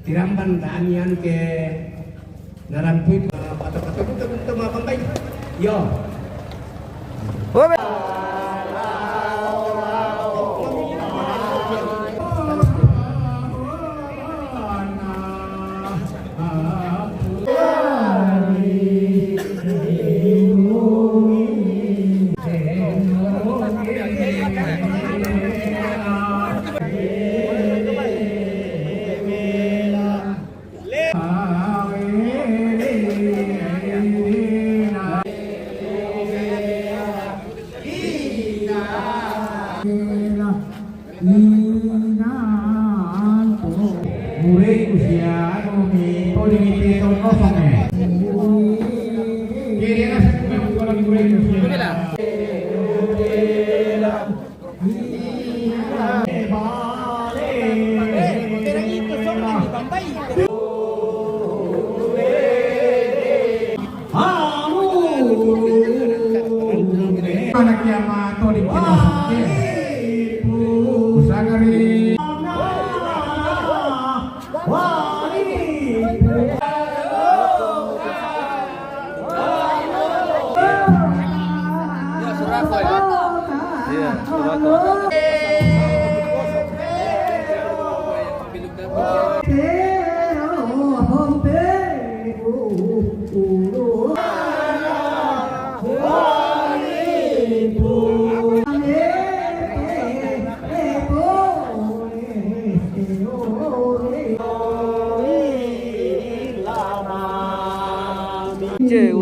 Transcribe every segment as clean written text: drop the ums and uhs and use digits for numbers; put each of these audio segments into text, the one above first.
tiramban taanian ke narampuy patapataput mga pambay. Yo. Mulai usia nomi limite tahun kosong ya. Kira nasi memang kalau mulai usia. Anak kiamat atau di usangari.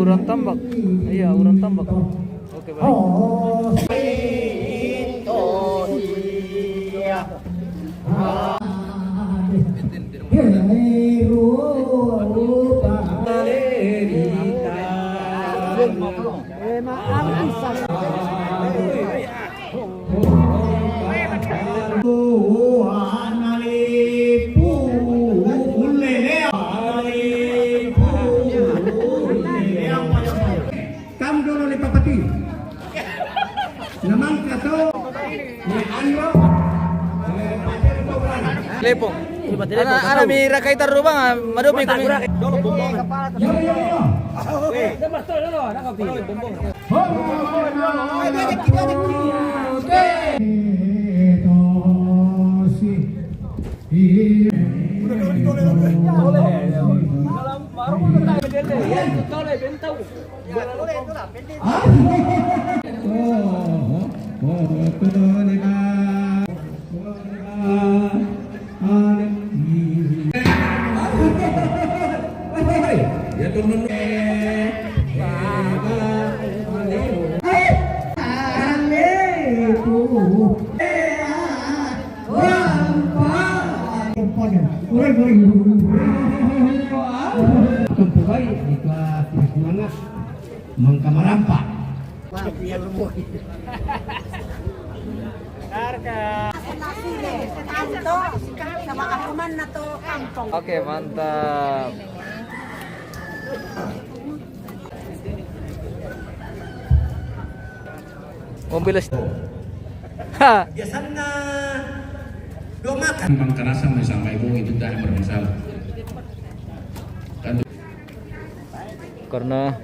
Urang tambak. Iya, urang tambak. Oke, baik. Lepong. Ana mi rakai tarubang madupi kami. Di kelas mana? Mangkamarampa. Oke, mantap. Mobil Biasanya dua makan. Memang kerasa sama ibu itu tidak bermasalah. karena